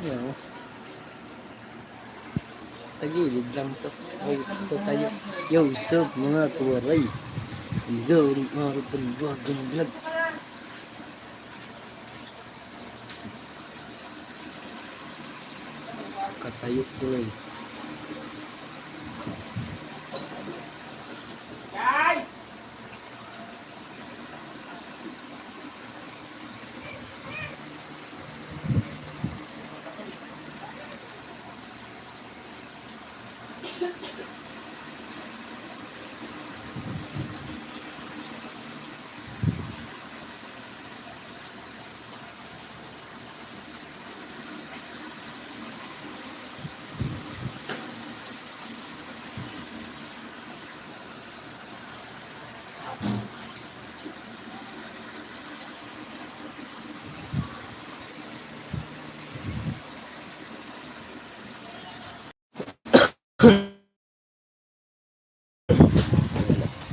Yan. Tagilid lang to. Ay, ito tayo. Yo, sup mga kawaray. Hello, mga panibagang vlog. Katayo ko eh.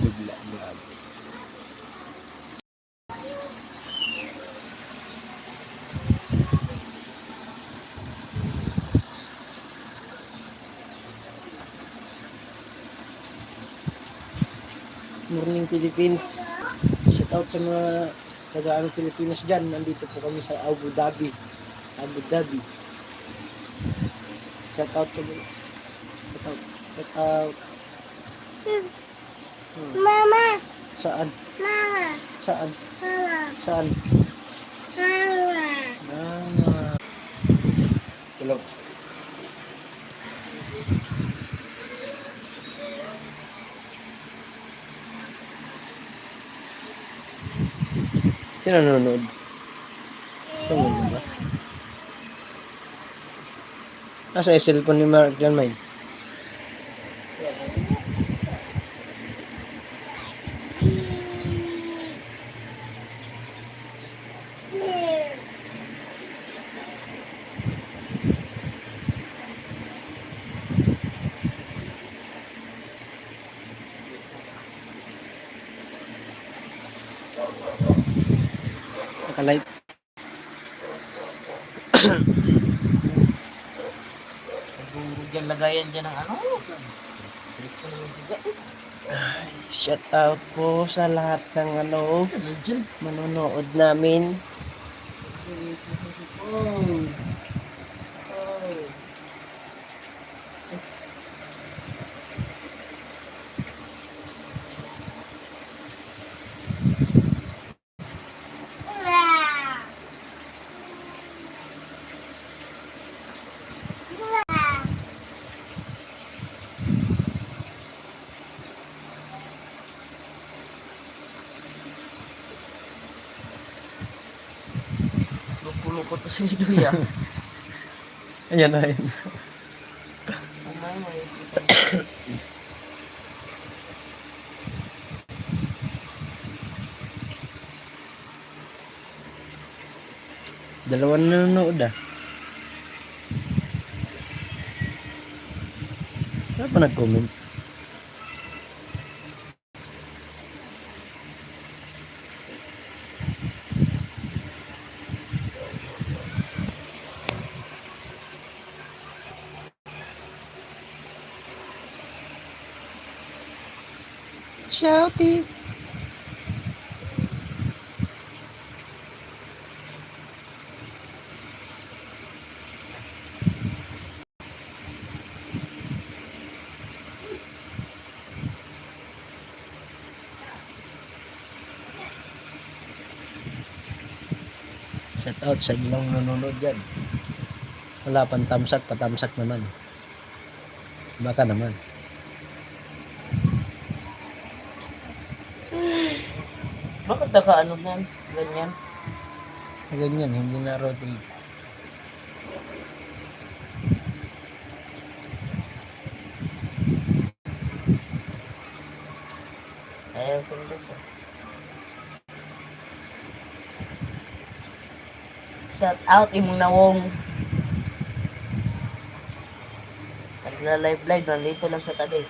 Bigla grabe. Morning Philippines. Shout out sa mga taga Pilipinas dyan. Nandito po kami sa Abu Dhabi. Abu Dhabi. Shout out sa mga. Shout out. Shout out. Mama. Saan? Mama. Saan? Mama. Saan? Mama. Mama. Hello. Sino nanonood? Tumulong ba? Nasa yung cellphone ni Mark dyan, Mike? Naka-live. Diyan lagayan dyan ng ano? Shout out po sa lahat ng manonood namin. Oh. Lupulupot to si Duya. Ayan na yun. Dalawa na nanonood ah. Ano pa nag-comment? Shouty. Shout out sa ilang nanonood dyan. Wala pang tamsak, patamsak naman. Baka naman. Bakit naka ano yan? Ganyan? Ganyan, hindi na rotate. Ayaw ko dito. Shout out imong nawong. Nagla-live nandito lang sa tabi.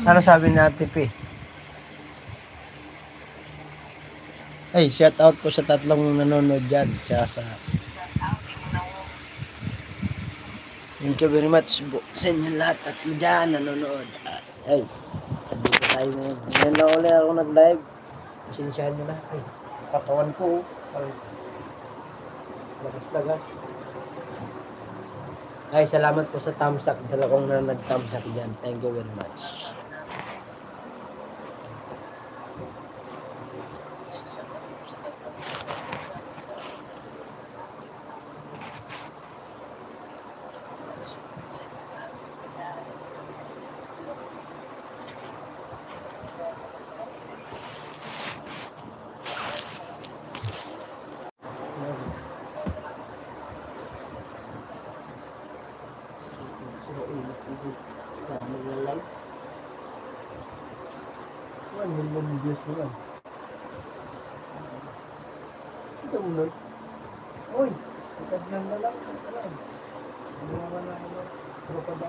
Ano sabi ni Ate P? Ay, shout out po sa tatlong nanonood dyan. Tsaka sa... Thank you very much po sa inyo lahat at dyan nanonood. Ay, dito tayo ngayon. Ngayon na ulit ako nag-live. Pasensyahan nyo na. Ay, katawan ko. Ay, lagas-lagas. Ay, salamat po sa thumbs up. Dalawang na nag-thumbs up dyan. Thank you very much. Views naman. Ito mo nun. Uy! Sikat lang na lang. Ginawa na ako. Tropa ba?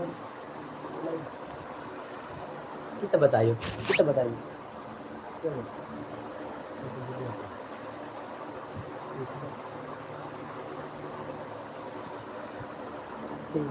Kita ba tayo? Kita ba tayo? Yan. Okay.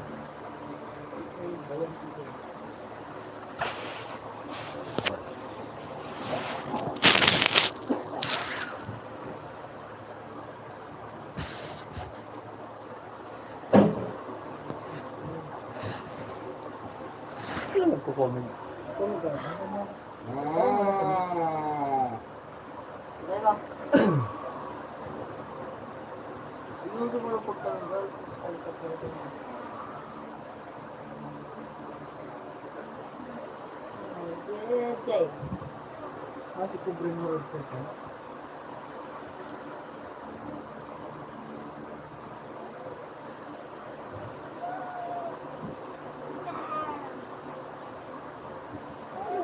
Ano nagko-comment? Comment ka. Diba? Siguro mo lang pagtanggal. Okay. Si Kubrin mo rin ka.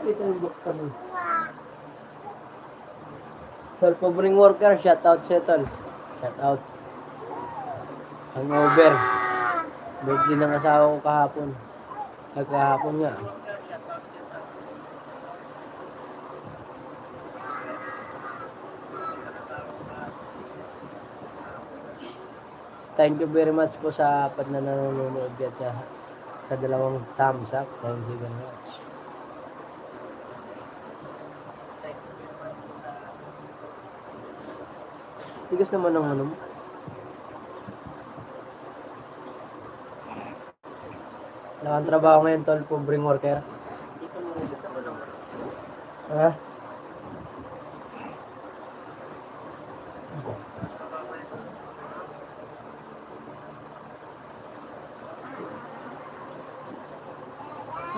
Ito yung book kami. Self-covering worker, shout out settle. Shout out. Hangover. Birthday ng asawa ko kahapon. Kahapon nga. Thank you very much po sa apat na nanonood at sa dalawang thumbs up. Thank you very much. Tigas naman ang ano mo. Wala kang trabaho ngayon, tol, covering worker. Ha?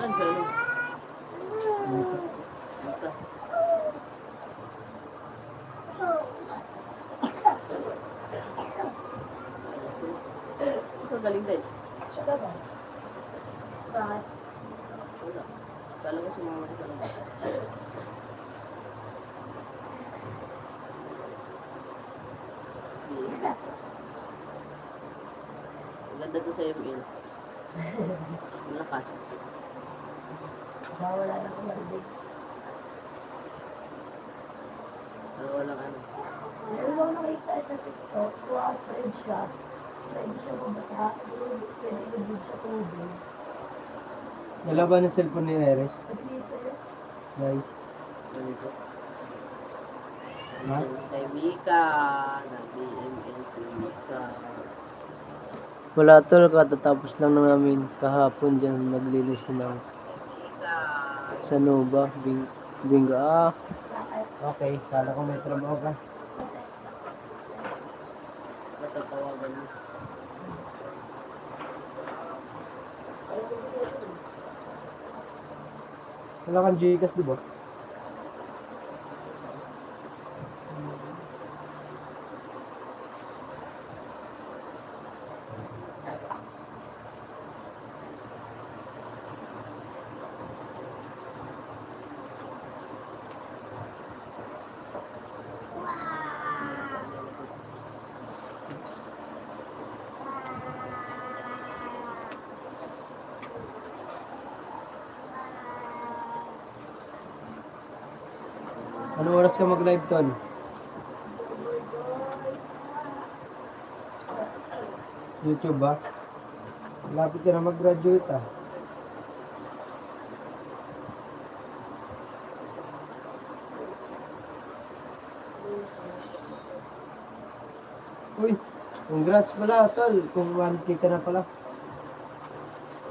Saan sa ano? Ito galing din. Siya ba? Bakit? Wala. Talaga sumama ko talaga. Maganda to sa'yo, Mil. Malakas. Wala na akong marinig. Pero walang ano. Meron ako nakita sa TikTok, kung friend siya, pwede siya mabasa, pwede ilubog sa tubig. Nalaban ng cellphone ni Eres. Dito yun. Guys. Ganito. Ha? Kay Mika. Nag-BMN si Mika. Wala tol, katatapos lang namin kahapon dyan maglinis ng Sanova, bingo. Okay, kala ko may trabaho ka. Natatawagan mo. Wala kang Gcash, di ba? Anong oras ka mag-live, tol? YouTube ba? Lapit ka na mag-graduate ah. Uy, congrats pala, tol. Kung 1K ka na pala.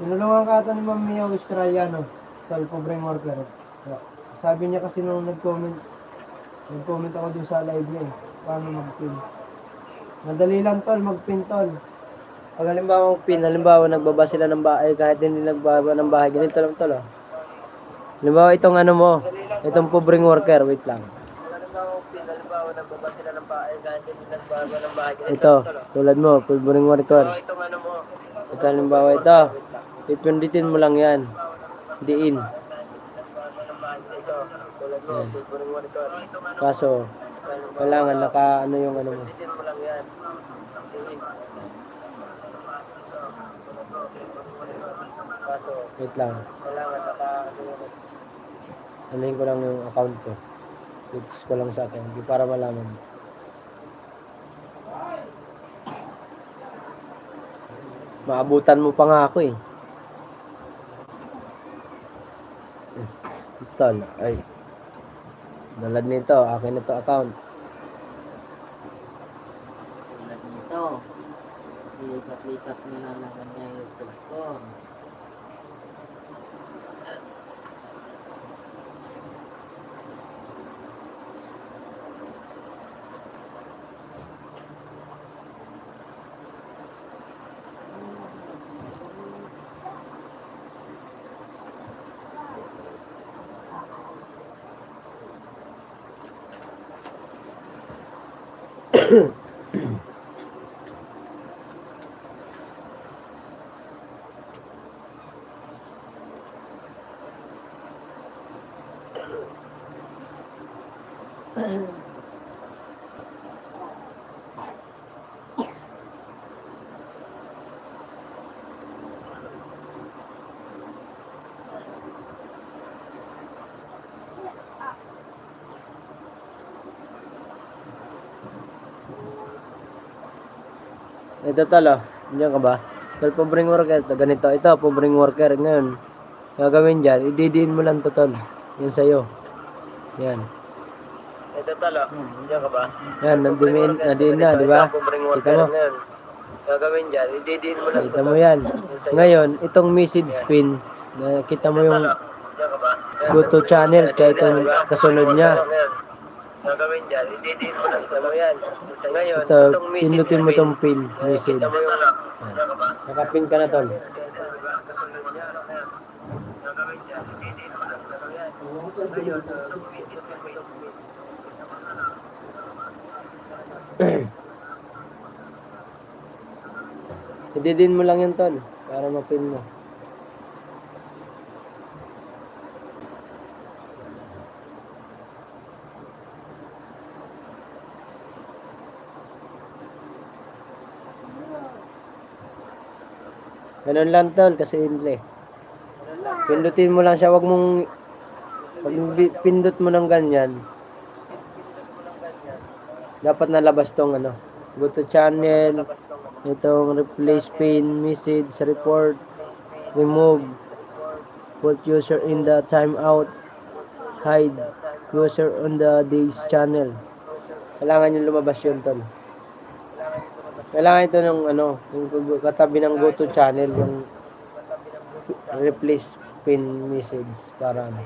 Tinulungan ka ata ni Ma'am Mia Australiano, tol, pobreng worker. Sabi niya kasi nung nag-comment ako dun sa live niya eh. Paano mag-pin? Madali lang, tol, mag-pin, tol. Pag halimbawa mag-pin, halimbawa nagbaba sila ng bahay, kahit hindi nagbaba ng bahay, ganito lang, tol, oh. Halimbawa itong ano mo, itong pobreng worker, wait lang. Halimbawa nagbaba sila ng bahay, kahit hindi nagbaba ng bahay, ito, tulad mo, pobreng worker. Ito, halimbawa ito, pipindutin mo lang yan. Diin. Yan. Kaso, kailangan naka ano yung ano mo. Wait lang. Anuhin ko lang yung account ko. Switch ko lang sa akin. Para malaman. Maabutan mo pa nga ako eh. Tol, ay. Dalad nito, akin ito account. Tulad nito. Lipat-lipat mo na naman yung YouTube ko. Ito talo, nandiyan ka ba? Tol, pobreng worker, ito, ganito. Ito, pobreng worker. Ngayon, gagawin dyan, ididiin mo lang to, tol. Yan sa'yo. Yan. Ito talo, nandiyan ka ba? Yan, nadiin na, di ba? Kita mo? Gagawin dyan, ididiin mo lang. Kita mo yan. Ngayon, itong message pin, kita mo yung go to channel, kaya itong kasunod niya. Gagawin dyan, ididiin mo lang. Kita mo yan. Ngayon, ito, pinutin mo itong pin message. Nakapin ka na, tol. Ididiin mo lang yun, tol, para mapin mo. Ganun lang, tol, kasi simple. Pindutin mo lang siya, wag mong pag pindot mo ng ganyan, dapat nalabas tong ano, go to channel, itong replace pin, message, report, remove, put user in the timeout, hide user on the days channel. Kailangan yung lumabas yun, tol. Kailangan ito ng ano, yung katabi ng go to channel, yung replace pin message para ano.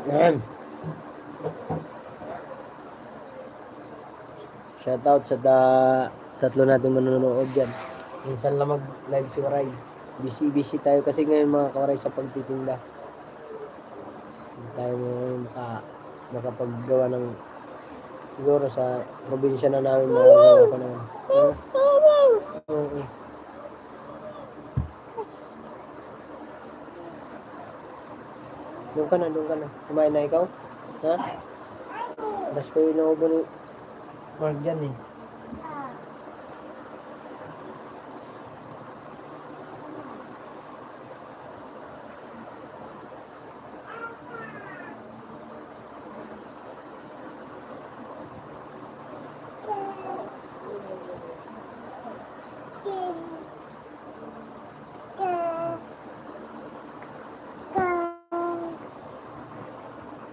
Yan. Shoutout sa tatlo natin manonood dyan. Minsan lang mag-live si Waray. Busy tayo kasi ngayon mga kawaray sa pagtitinda. Hindi tayo makapaggawa ng siguro sa probinsya na namin makagawa ko na. Oo. Doon ka na. Kumain na ikaw? Ha? Alas ko yung naubo ni mark dyan eh.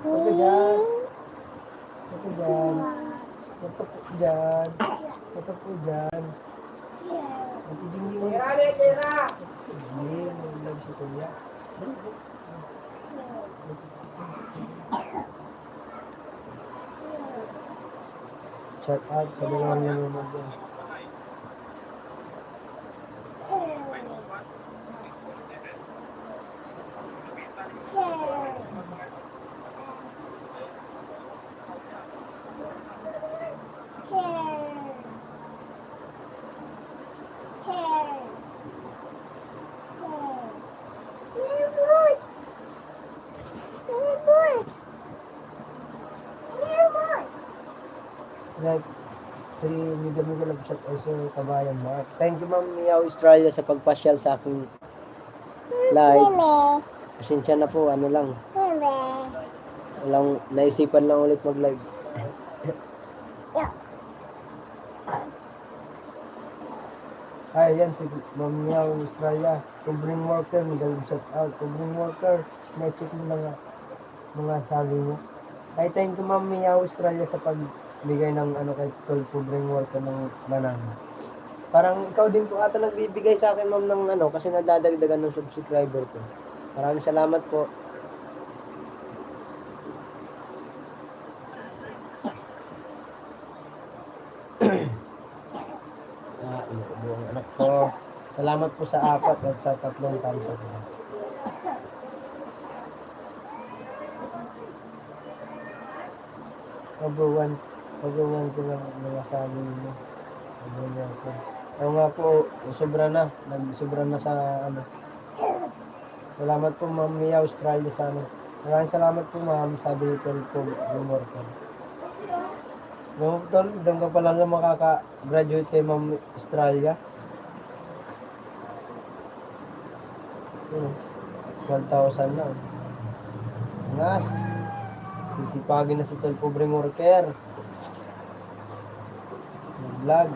Ito dyan. Ito dyan. Ito po dyan. Ito po dyan. Ito dyan yun. Hindi, nag si Kuya. Shout out sa mga nanonood dyan. Like, mega love shot also kabayan Mark. Thank you Ma'am Mia Australia sa pagpasyal sa aking live. Pasensya na po, ano lang. Walang naisipan lang ulit mag-live. Ay, yan si Ma'am Mia Australia. Covering worker, mega love shot out. Covering worker, na-check mo lang mga sabi mo. Ay, thank you Ma'am Mia Australia sa pagbigay ng ano kay Tol Covering worker ng banana. Parang ikaw din po ata nagbibigay sa akin ma'am ng ano kasi nadadagdagan ng subscriber ko. Maraming salamat po. Ito ang anak ko. Salamat po sa 4 at sa 3 thumbs up. Pag-uwan ko lang mga sabi mo. Pag-uwan ko. Oo nga po, sobra na. Nag-sobra na sa ano. Salamat po Ma'am Mia Australia sa ano. Maraming salamat po ma'am, sabi ni Tol po, Immortal. No, Tol, doon ka pa lang na makaka-graduate kay Ma'am Australia. 12,000 na. Ngas. Sisipagin na si Tol Covering Worker. Vlog.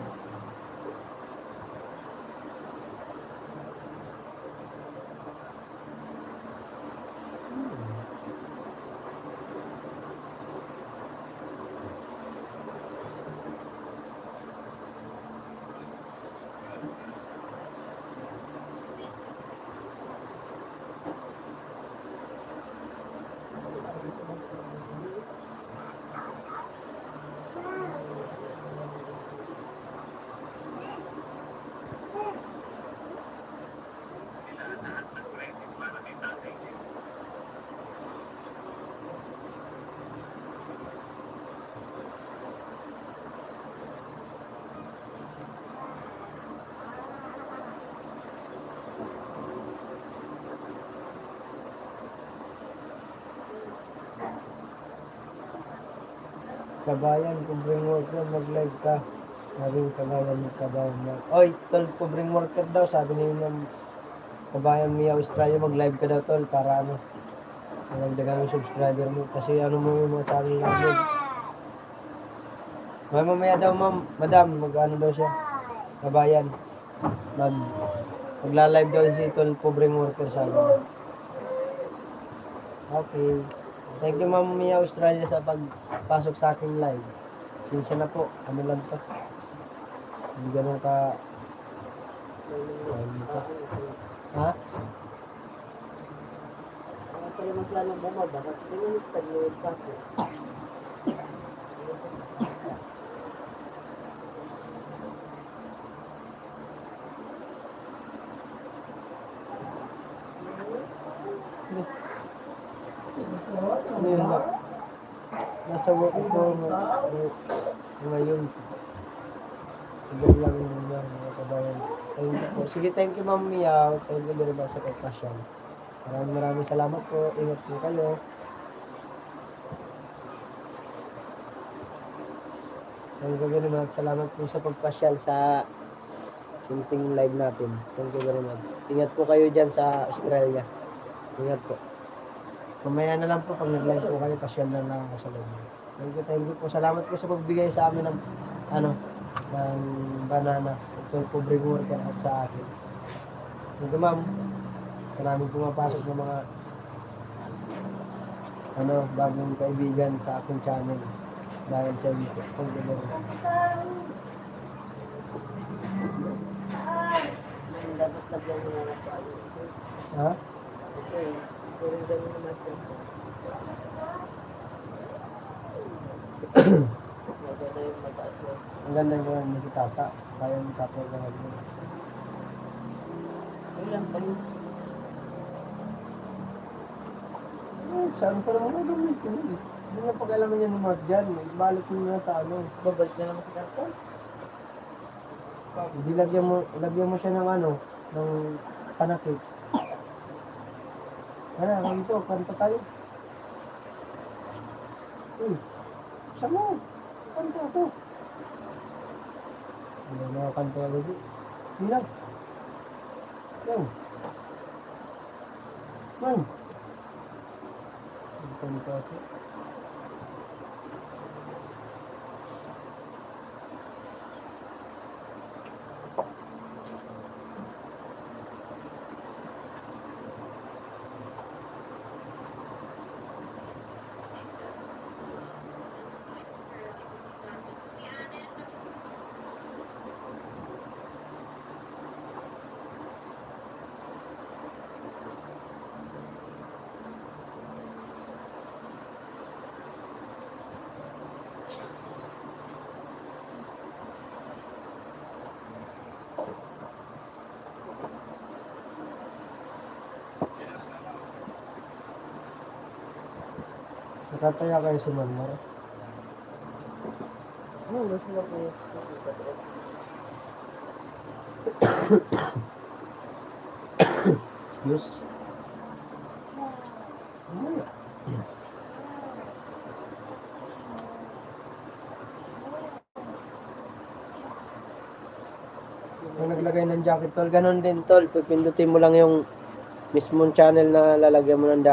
Kabayan, Covering Worker, mag-live ka. Sabi kabayan ng kabayan mo. Oy, Tol, Covering Worker daw. Sabi niyo ng kabayan Mia Australia, mag-live ka daw, Tol, para ano, malagdagan yung subscriber mo. Kasi ano mo yung mga sabi namin. Mamaya daw, ma'am, madam, mag-ano daw siya. Kabayan. Magla-live daw si Tol, Covering Worker, sabi niya. Okay. Thank you Ma'am Mia Australia sa pagpasok sa aking live. Sinsya na po, ano lang to. Hindi ganun ka... Ha? Kaya pala maglalong mo, bakit ganyan tagluwid pa po? Nasa work ko ngayon. Ilan lang yun mga kabayan. Thank you po. Sige, thank you Ma'am Mia. Thank you very much sa pagpasyan. Maraming salamat po. Ingat po kayo. Thank you very much. Salamat po sa pagpasyal sa kunting live natin. Thank you very much. Ingat po kayo dyan sa Australia. Ingat po. Mamaya na lang po pag nag-live po kayo, pasyal na lang ako sa live. Thank you po. Salamat po sa pagbigay sa amin ng ng banana. Ito po bring worker at sa akin. Thank you, ma'am. Maraming pumapasok ng mga bagong kaibigan sa aking channel. Dahil sa inyo po. Thank you very much. Dapat lagyan mo na lang sa ano. Ha? Okay. Pero ganun naman siya. Maganda yung mataas mo. Ang ganda yung mga si Tata. Kaya yung Tata yung ganda. Ilang pa yun? Saan pa naman gagawin ito? Hindi nga pag-alaman yan ni Mark dyan. Ibalik mo na sa Babalik na naman sa karton. Hindi lagyan mo siya ng ng panakit. Dito, kanta tayo. Saan mo? Kanta ito. Hindi na kanta lagi. Hinag. Yan. Man. Kanta ito. Nakataya kayo sa Marmara. Gusto mo po yung Excuse? Kung naglagay ng jacket tol, ganun din tol. Pipindutin mo lang yung mismong channel na lalagyan mo ng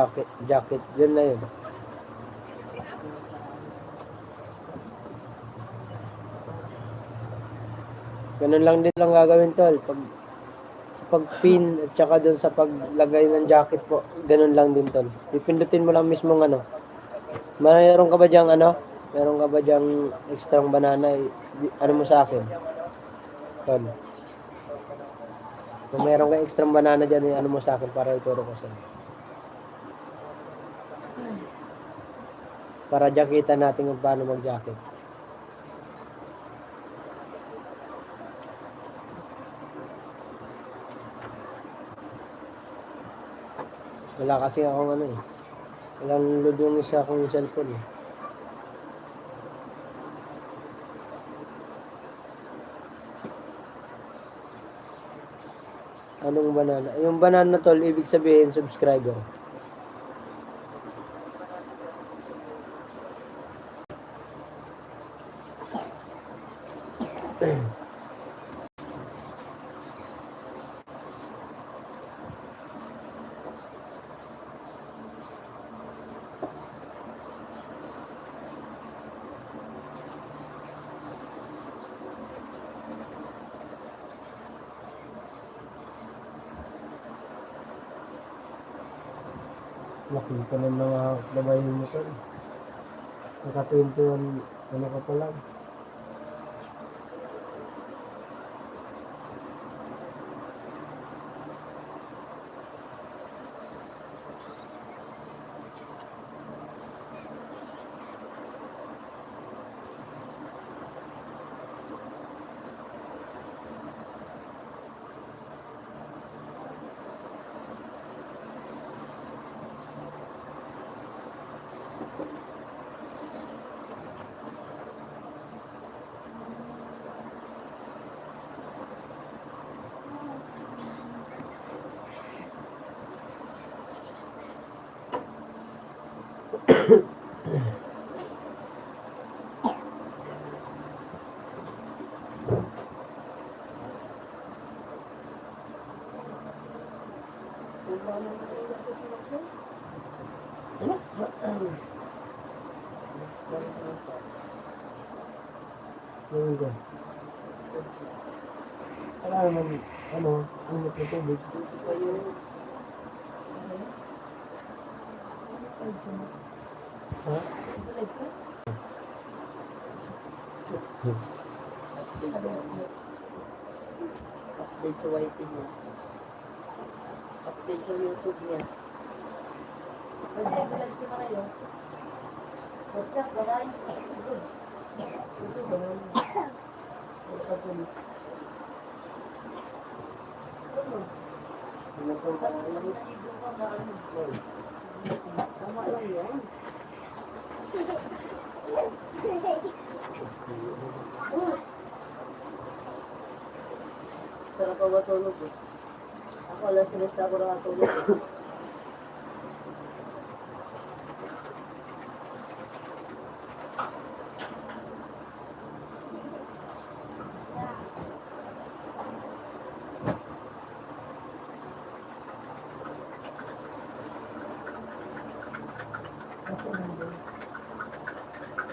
jacket. Yun na yun. Ganun lang din lang gagawin tol. Sa pag-pin at saka dun sa paglagay ng jacket po, ganun lang din tol. Pipindutin mo lang mismong Mayroon ka ba diyang Meron ka ba diyang extrang banana? Mo sa akin? Tol. Kung meron ka extrang banana dyan, mo sa akin para ituro ko sa'yo. Para jacketa natin kung paano mag-jacket. Wala kasi akong walang load yung isa akong cellphone eh. Anong banana? Yung banana tol, ibig sabihin subscriber. Nakita ng mga babae mo tol. Naka-21 ka pa lang. Gawin ko. Kailangan man, ano, init na tubig. Dito pa yung Ha? update sa YT niya. Update sa YouTube niya. Tama lang yan. Sarap pa ba tulog eh? Ako alas 3 ako nakatulog eh.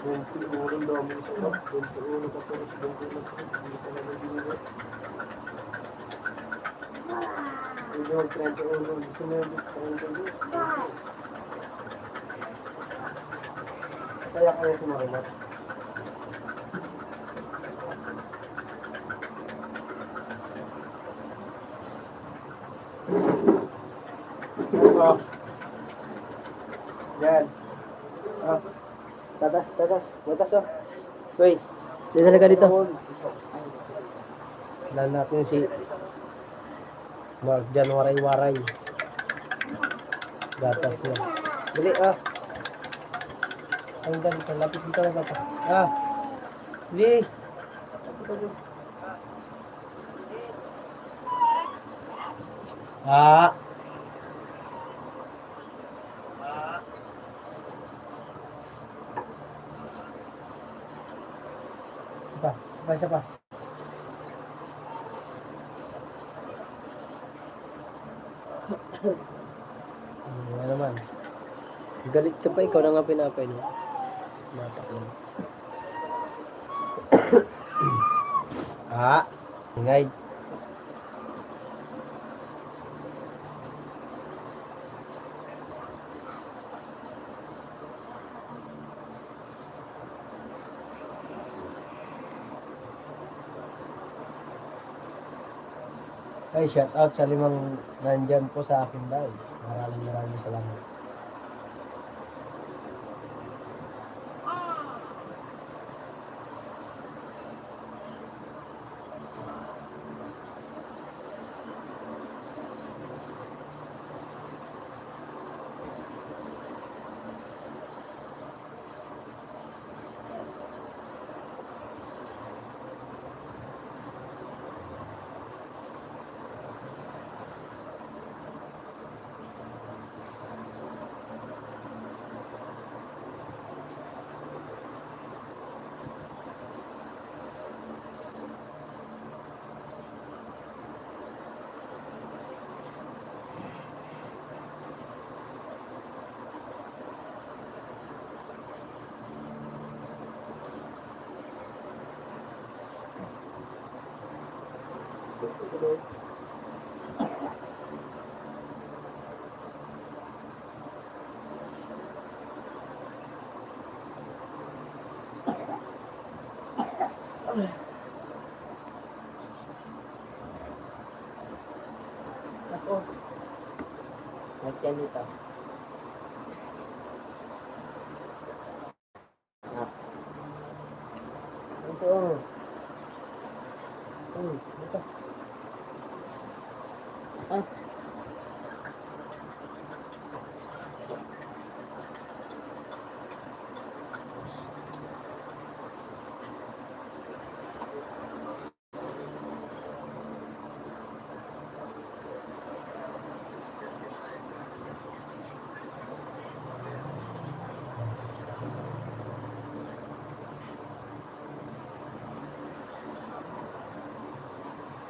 Yung siguro dami sa ulo ka pero sa ulo ka hindi ka na nagiging. Hindi mo trend ulo, gusto mo yung trend ulo. Kaya kayo sumarumat. Ano? Yan. Ah. Tatas. Batas oh. Uy, dito na ka dito. Wala natin si Mark Jan waray-waray. Gatas niya. Dali ah. Ang dito, lapit dito na bata. Ah. Please. Ah. Isa pa. Ano naman. Galit ka pa, ikaw na nga pinapay no? Mata ko. Ah, ingay. Ay, shout out sa limang nandyan po sa akin dahil. Maraming salamat. Ako. Nagyan dito. Ah. Ito. Ito. Ah.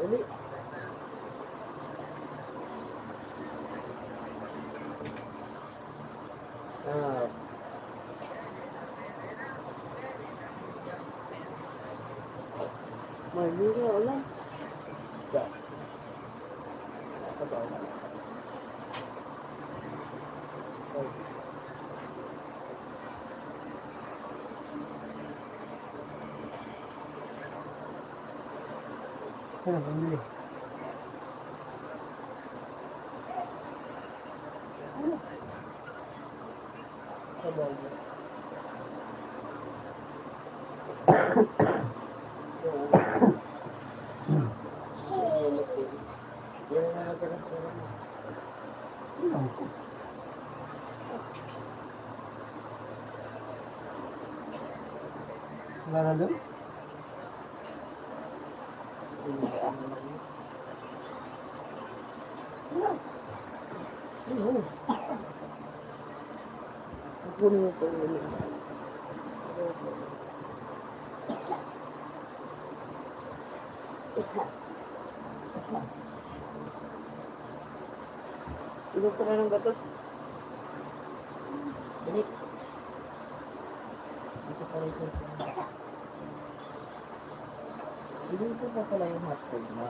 Dali. Mali na ulan. Ano, bumili? Wala na doon? Kunin mo po yung Inom ka na ng gatos. Balik. Dito pa rin siya. Dito pa pala yung hotdog na.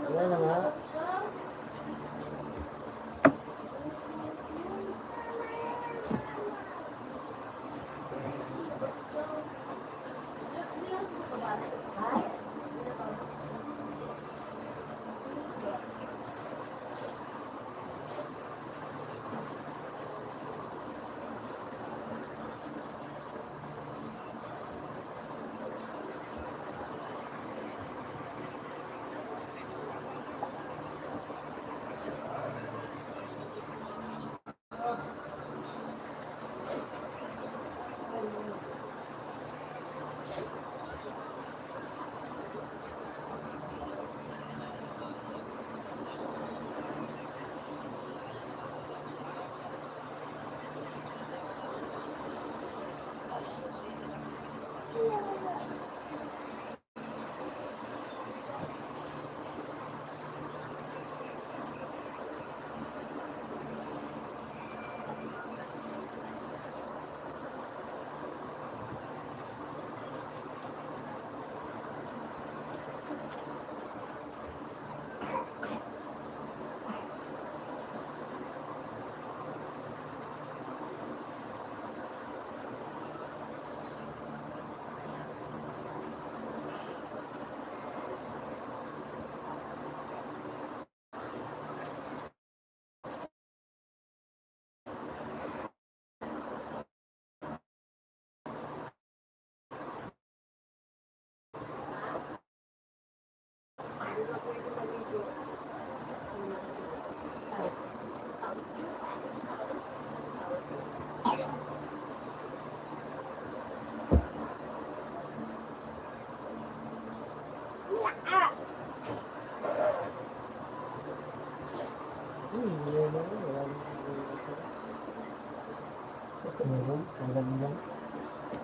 Wala na nga.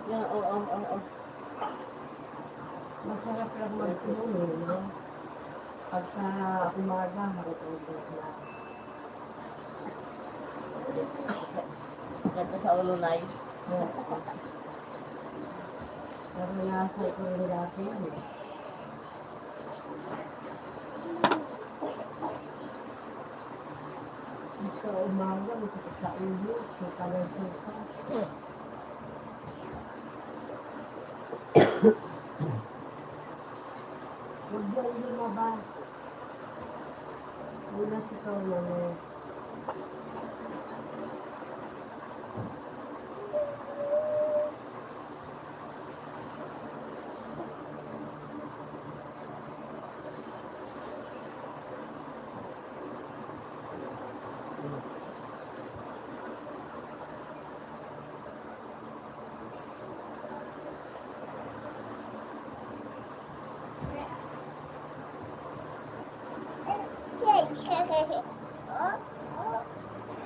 Yeah, oo. Masarap lang mag-inom, no? Pagka umaga, marutulog na. Ganda sa ulo na yun. Naranasan ko rin dati yan, eh. Sa umaga, masakit sa ulo, suka ng suka. Huwag yung lumabas. Muna sikaw na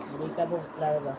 Hindi ka mo, klaro ba?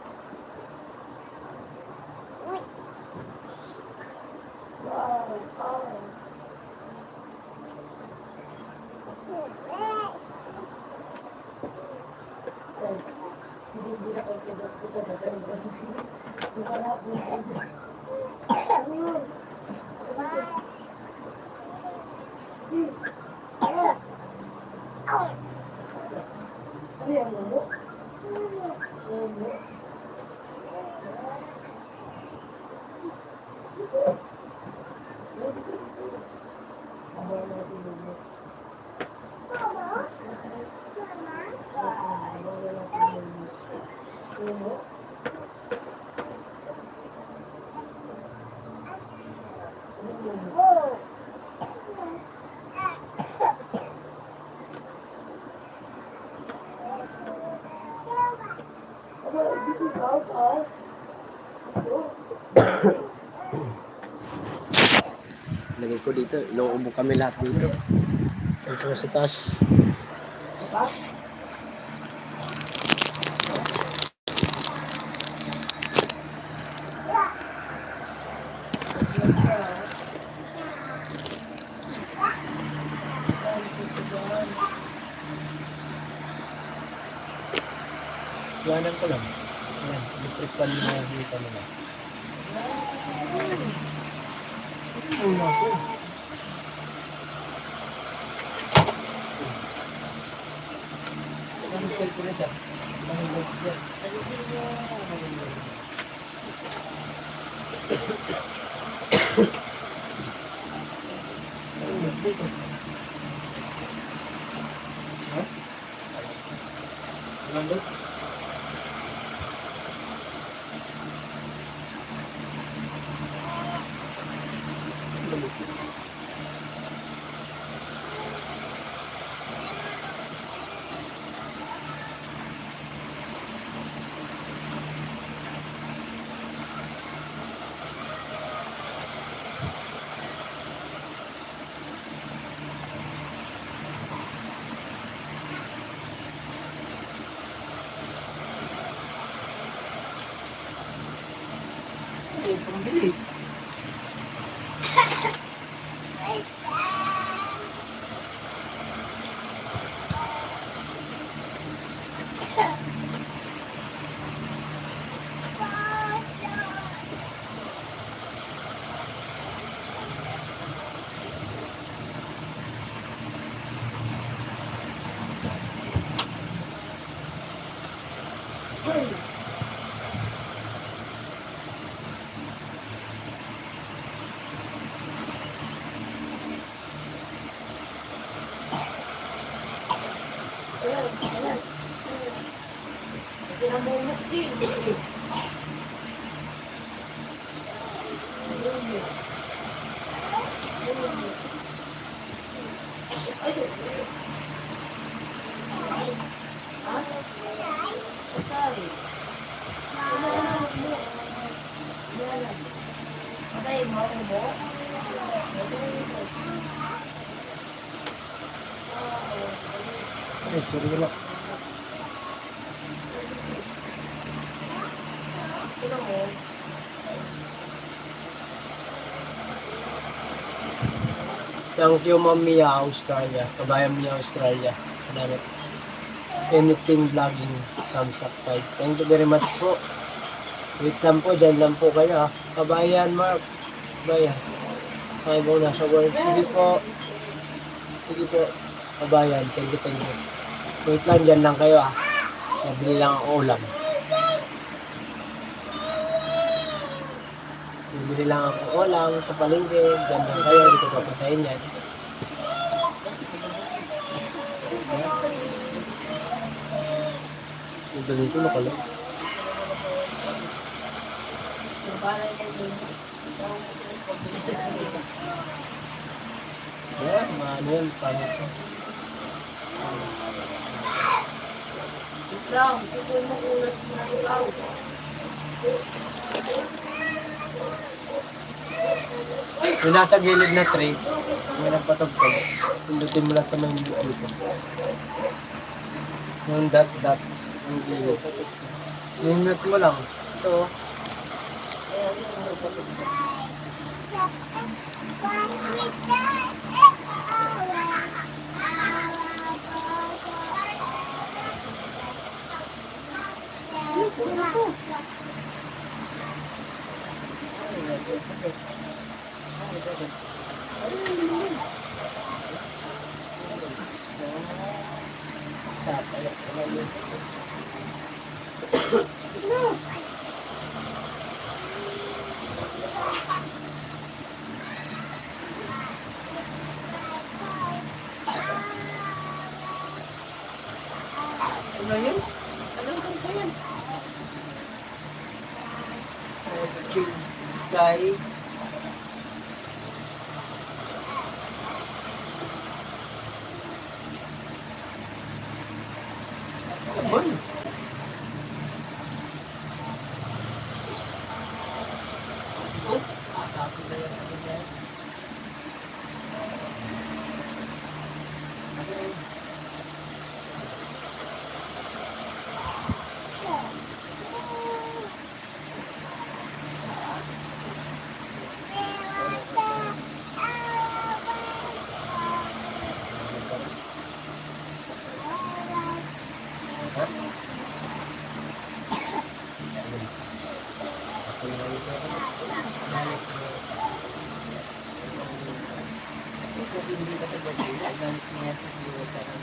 Lagay ko dito. Inuubo kami lahat dito. Ito sa taas. Iwanan ko lang. Ayan, electric fan na dito nila. Ano ako? Ano sa cellphone na siya? Mahulog yan. Mahulog dito. Ha? Mahulog? Yung pambili. Ay, sorry lang. Thank you, Ma'am Mia, Australia. Kabayan Mia, Australia. Salamat. Anything vlogging, thumbs up 5. Thank you very much po. Wait lang po, dyan lang po kayo. Kabayan, Mark. Kabayan. Ay, mo nasa work. Sige po. Sige po. Kabayan, thank you. Wait lang, dyan lang kayo ah. Nabili lang ang ulam. Bibili lang ako ulam sa palengke. Dyan lang kayo, dito papatayin yan. Ito dito nakalog. Yeah, maano yan, paano ito? Lang, ito mo ulas mo na ikaw. Yung nasa gilid na tray, may nagpatagpag. Pindutin mo lang ito may dito. Yung dot. Yung zero. Yung nut mo lang. Ito. Ayan, yung nagpapit ko. Ay, nagpapit. Ay, nagpapit. Ano yun? Anong kanta yan? Chill sky. Sabon. Kasi hindi ka sa birthday, galit niya sa viewer ka rin.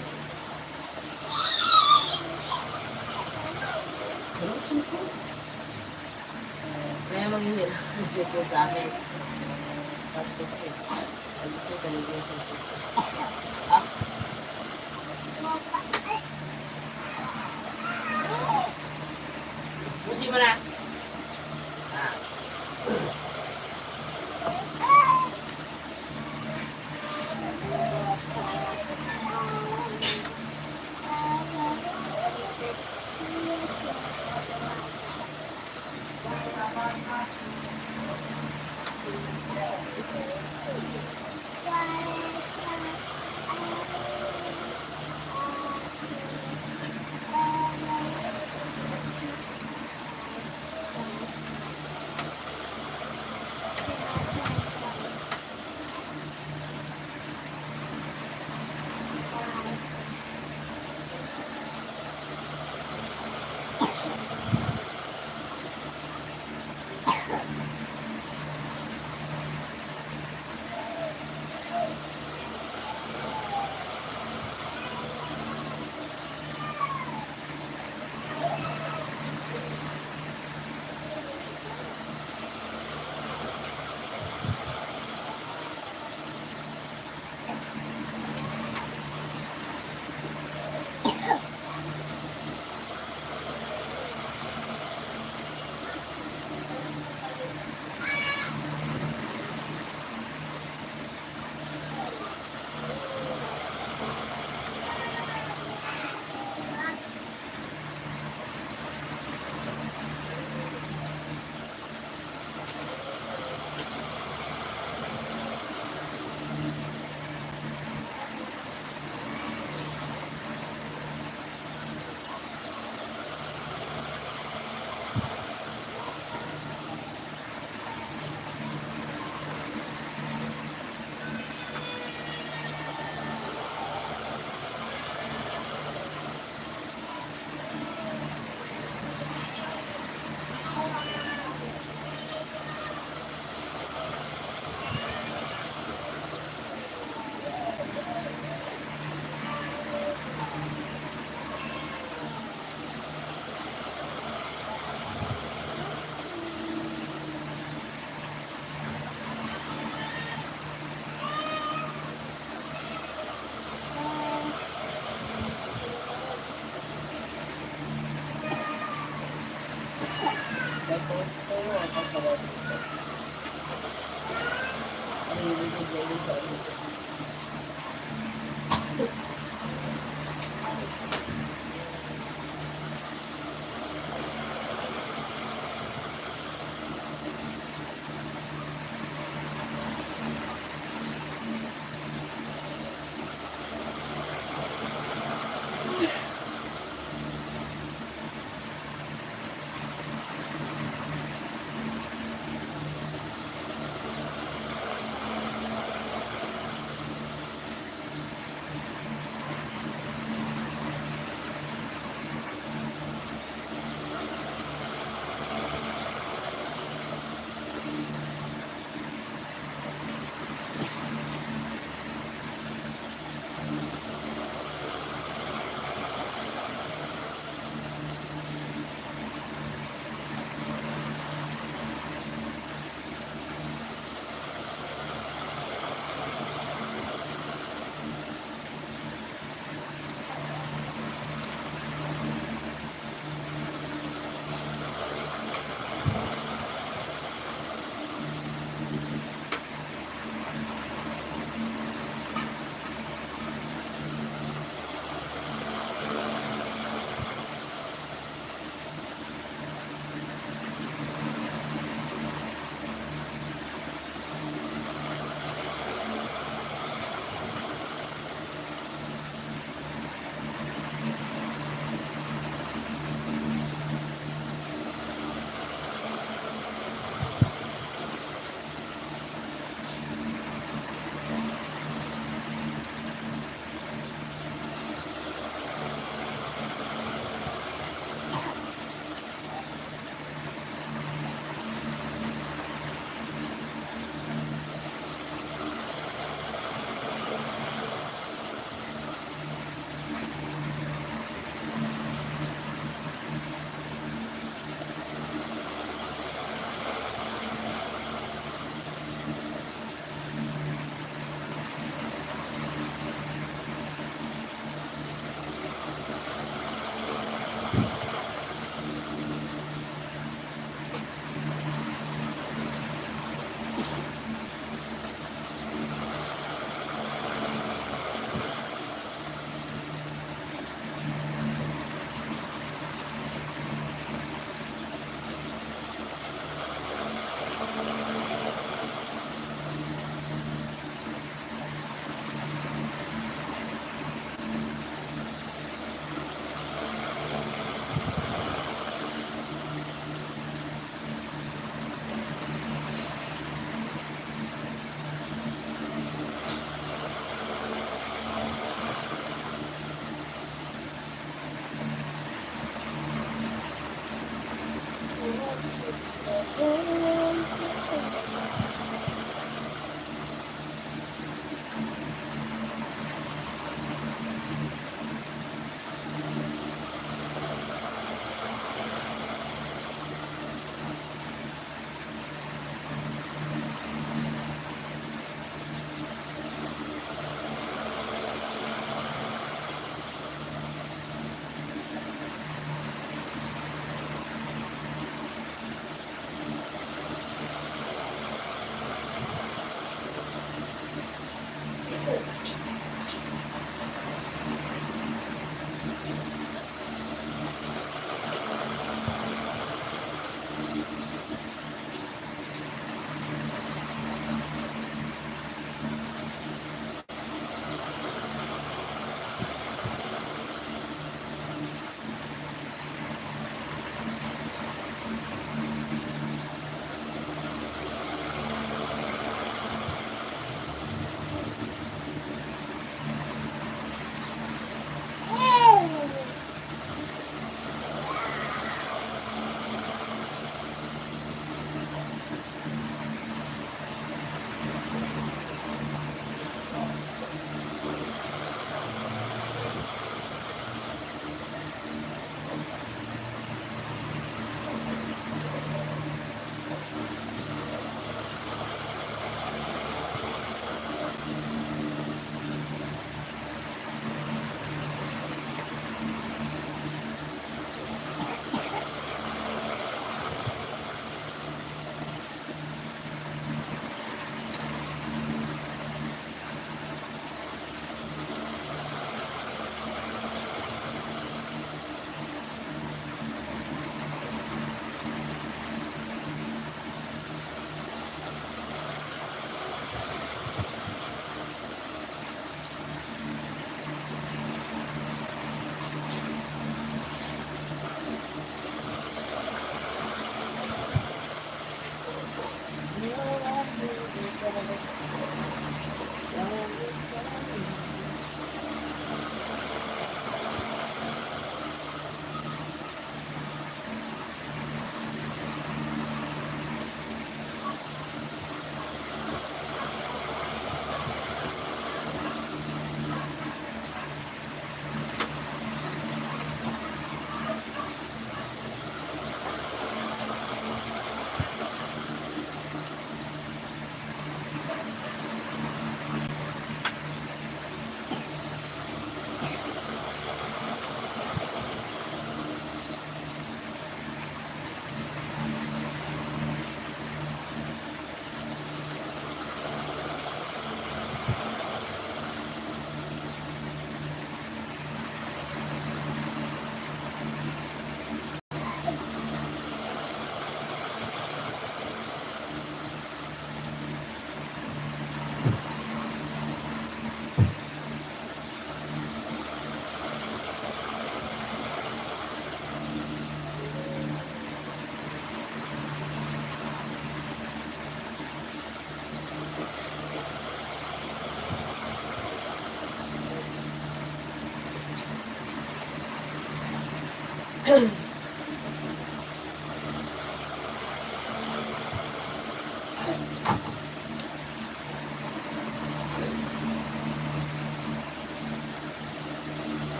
Kaya maghihil kasi po sa akin. Sabi ko kasi, sabi ko talaga yung susunod. Ah? Pusin mo na! Ah.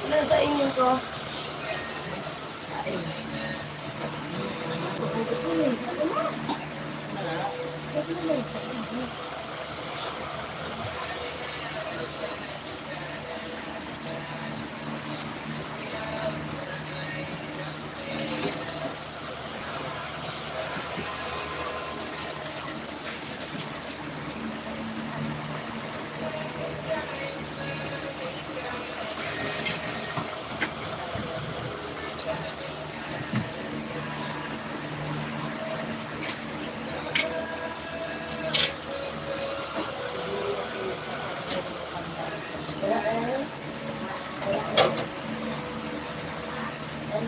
Ilan sa inyo to? Ayun. Pupupos mo eh. Ano mo? Ano mo eh? Kasi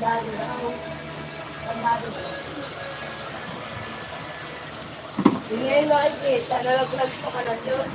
Tandado daw. Tandado daw. Hindi ngayon nakikita. Nalaglag sa kanan yun.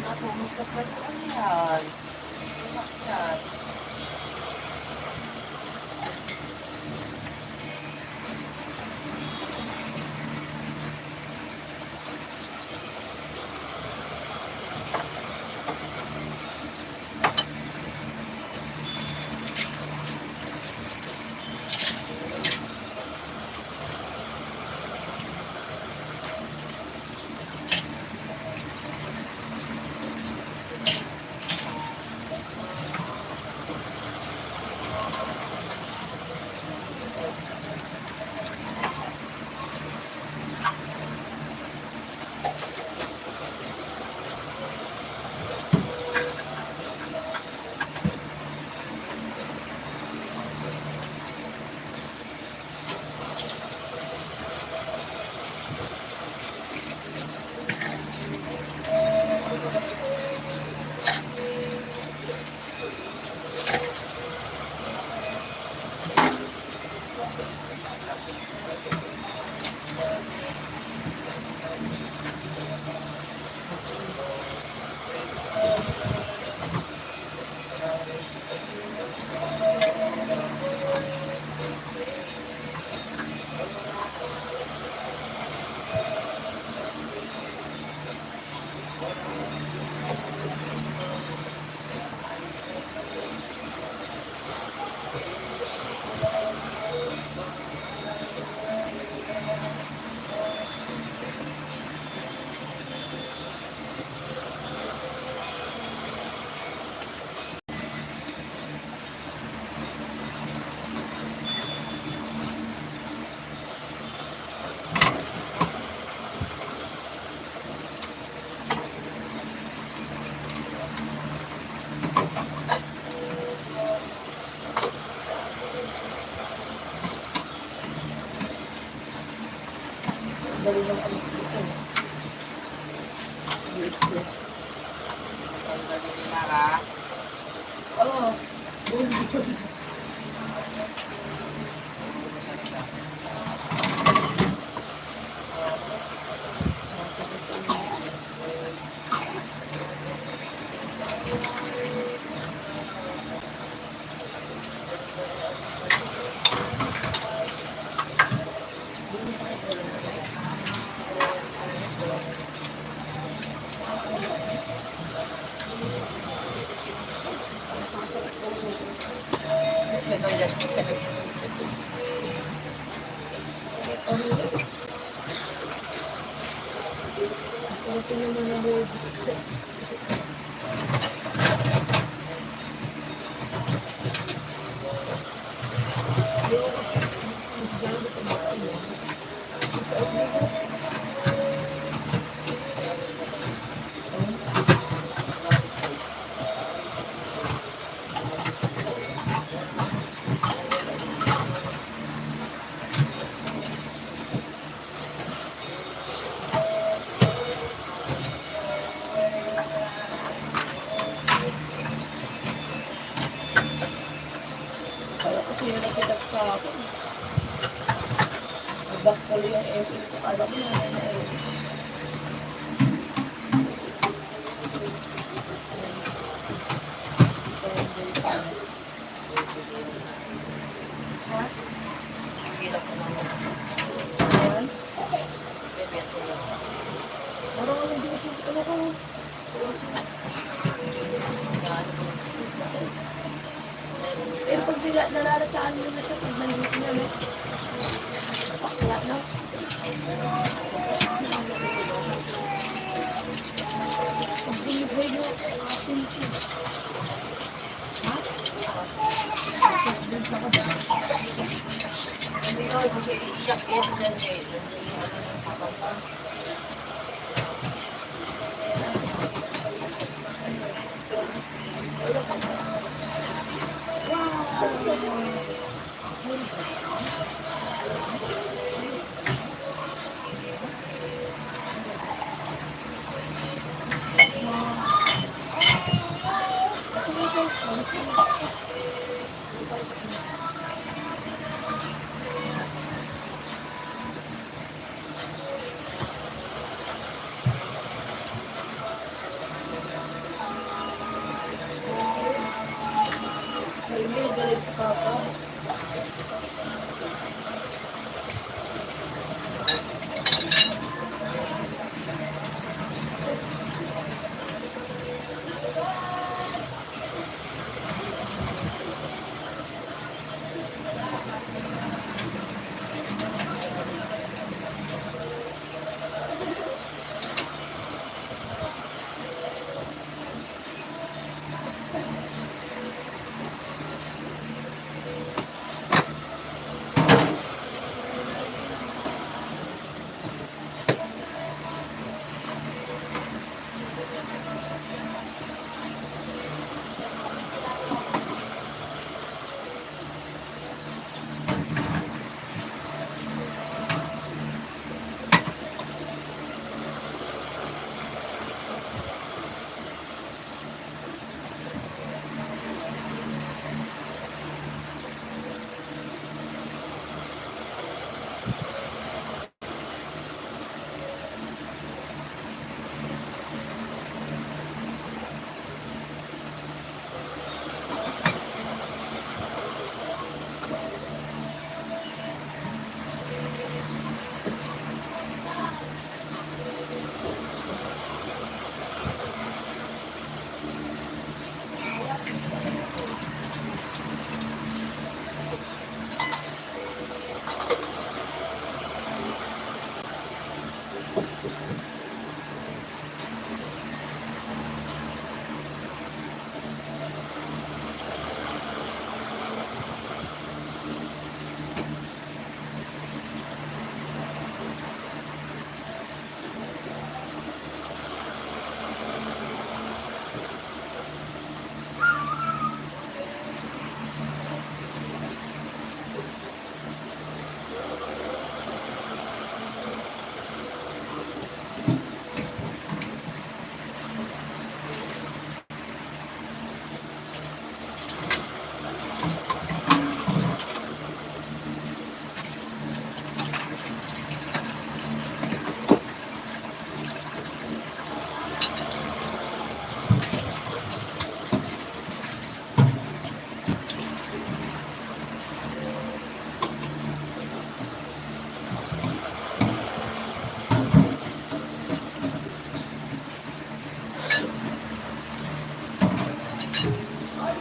Ako, magkapal ano yan? Tumak yan. Dali ng alis ko. Ang galing ni Mara. Oo. Ito naman ang word. Kaya kasi yun nakitak sa akin. Nag-back ko yung MP ko. Kala ko na Ha? Hirap ko naman. Ayan. Bebeto lang. Parang ano dito ano ko. Yan. Pero pag nalalasaan mo na siya, pag nandito na na. Pakla na. Pag binigay mo, asin siya. Ha? Asin din sa kada. Hindi ko, mag-iiyak yan dyan eh. Nandun yung ano ng kapatid.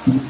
Kaya,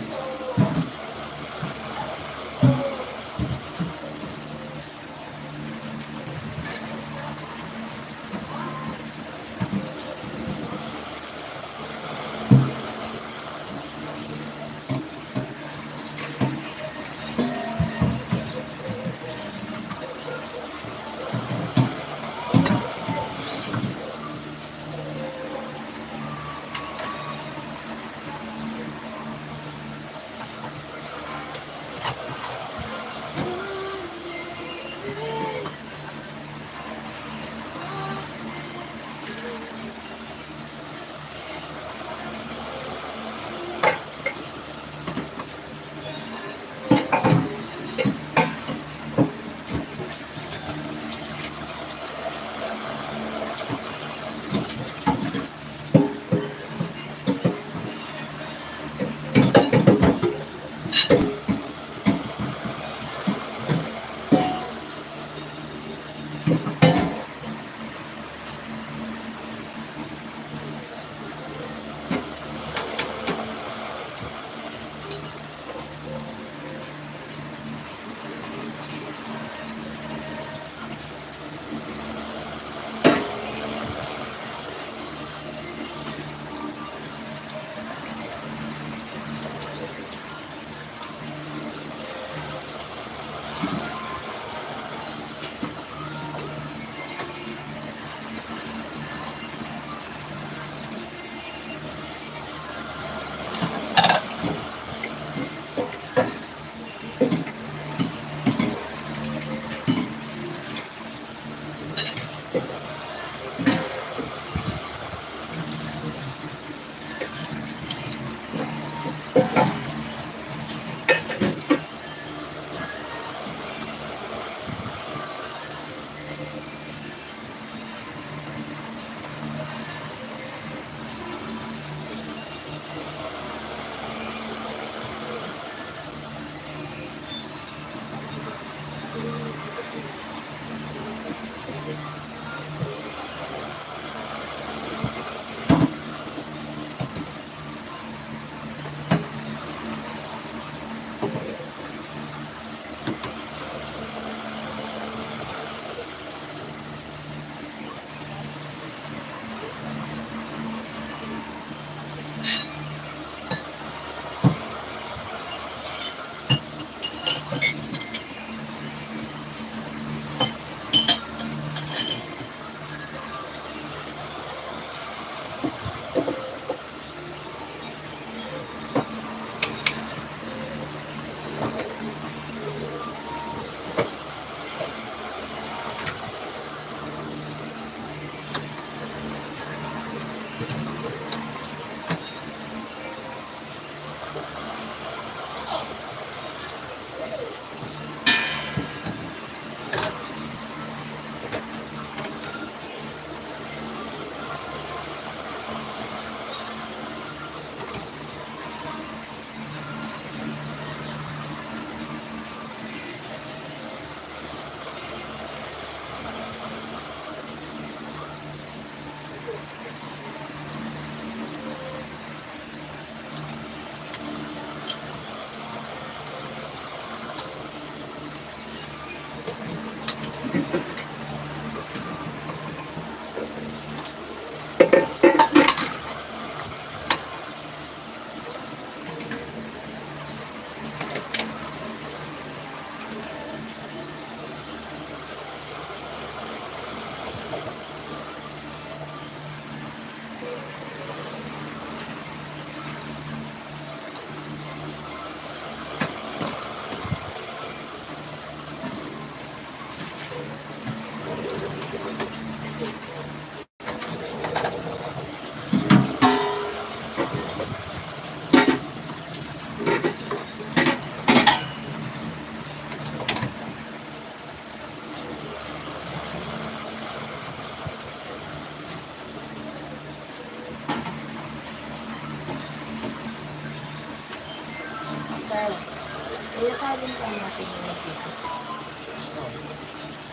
ilasalin ka natin yung nakita.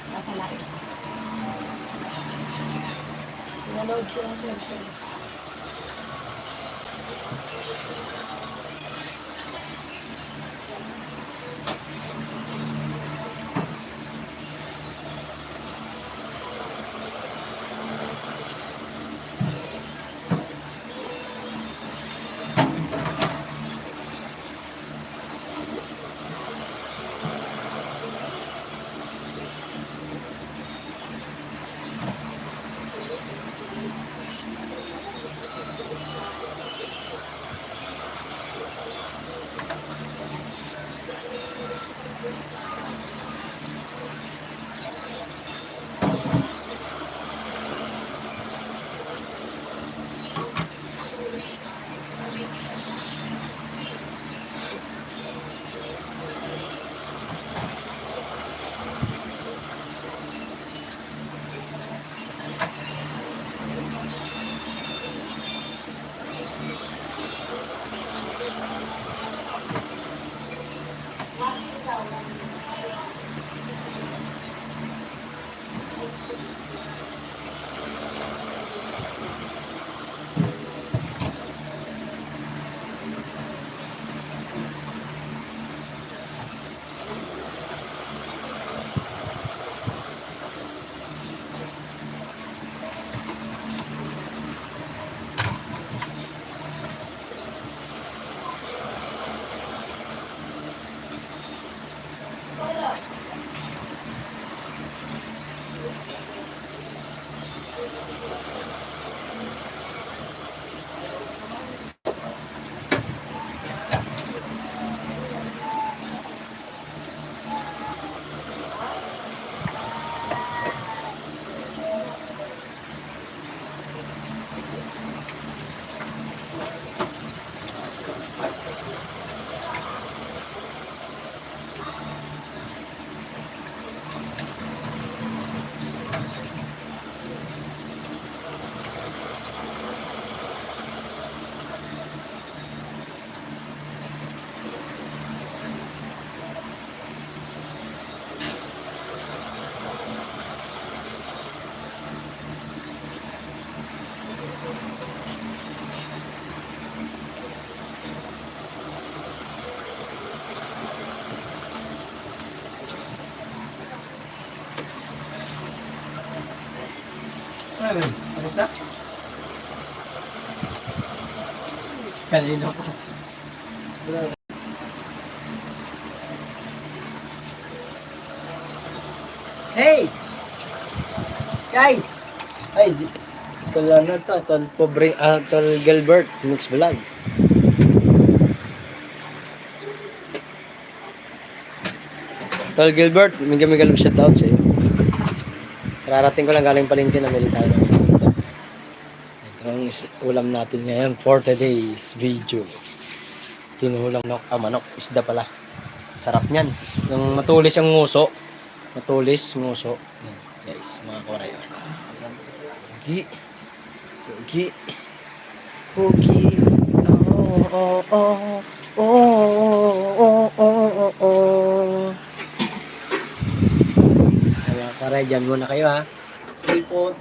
Nasa lain. Pinaload ko yung cellphone. Tapos na? Kanina po. Hey! Guys! Ay, tol ano to? Tol pobre, tol Gilbert, mix vlog. Tol Gilbert, mega love shoutout sa iyo. Kararating ko lang galing palengke na mili tayo ng ito. Ito ang ulam natin ngayon for today's video. Tinulang manok, isda pala. Sarap niyan. Yung matulis ang nguso. Matulis, nguso. Yan, guys, mga korayo. Pogi. Pogi. Pogi. Oh, oh, oh. Oh, oh, oh, oh, oh. Mga korayo, dyan muna kayo ha. Sipot.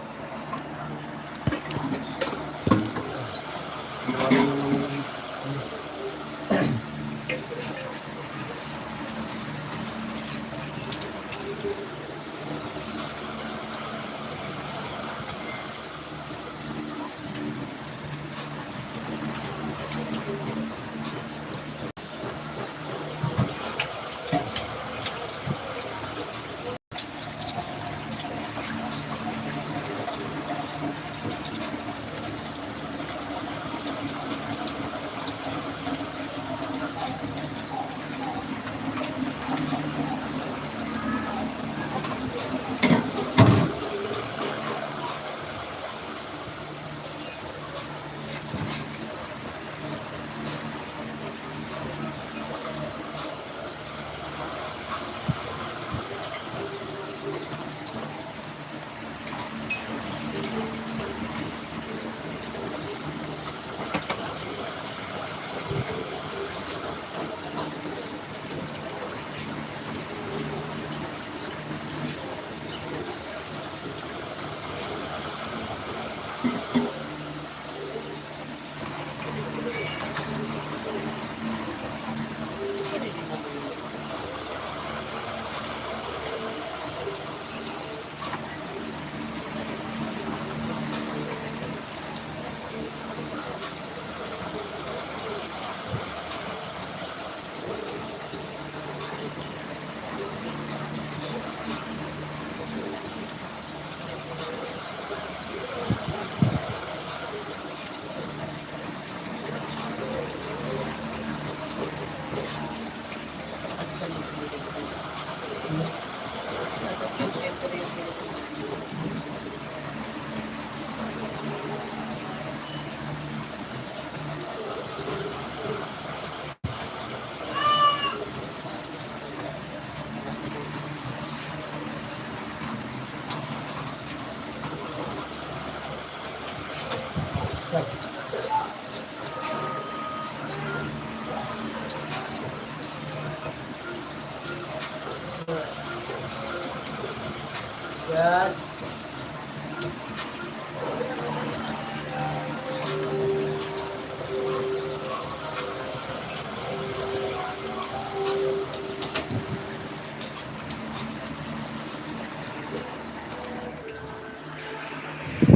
Yan.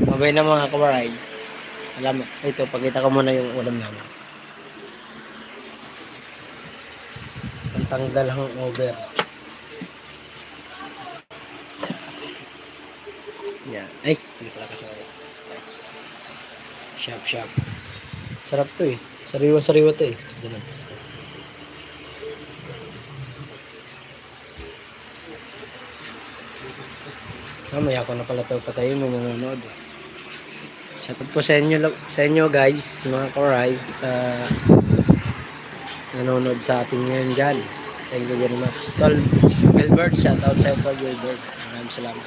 Mabay na mga kawaray. Alam mo, ito, pakita ko muna yung ulam namin. Pantanggal ang over. Yan. Ay, hindi pala kasama. Shop. Sarap to eh. Sariwa to eh. Ganun. Mamaya ko na pala ito patayin. May nanonood eh. Shoutout po sa inyo guys, mga koray, sa nanonood sa atin ngayon dyan. Thank you very much. Tol Gilbert, shoutout sa Tol Gilbert. Maraming salamat.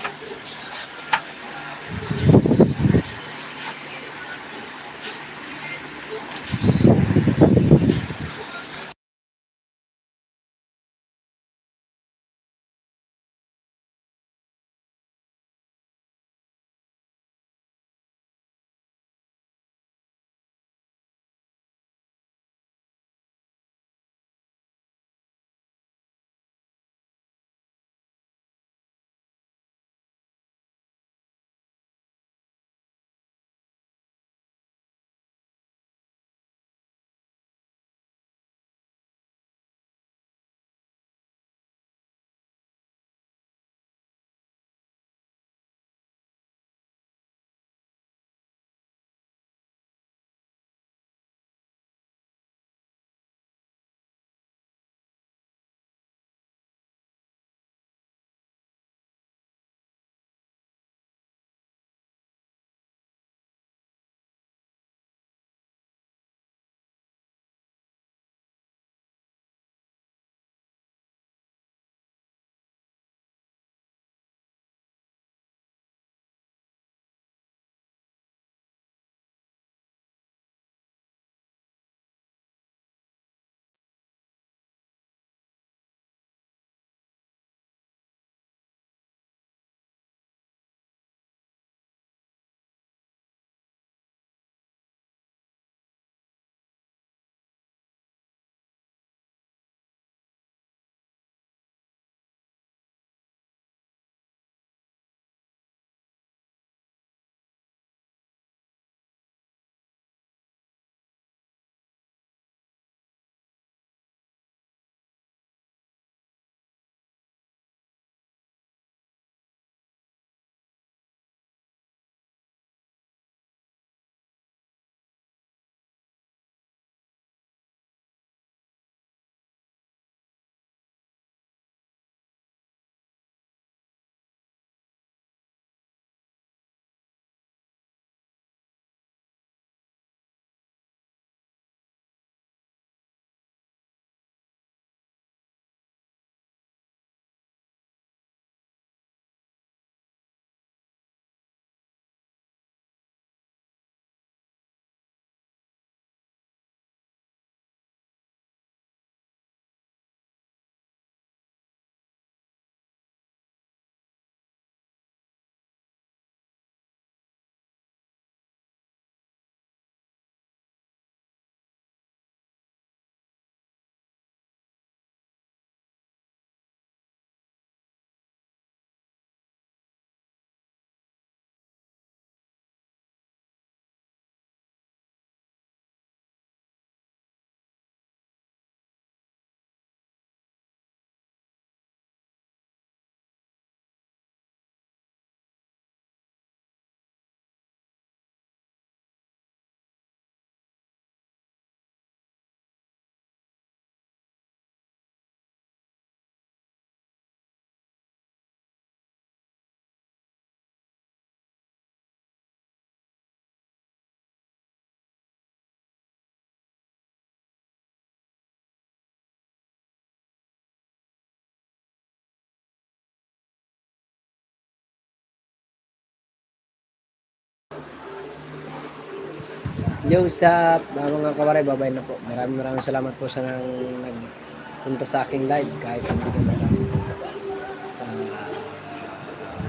Yo sa mga kawaray, babay na po. Maraming salamat po sa nang nagpunta sa aking live kahit hindi ka lang.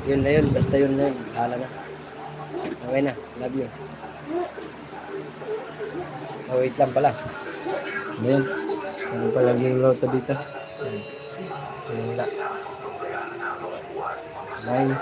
Yun na yun, basta yun na yun. Bahala na. Okay na, love you. Oh, wait lang pala. Ayan. Ano pa lagi yung loto dito? Ayan. Wala. Bye.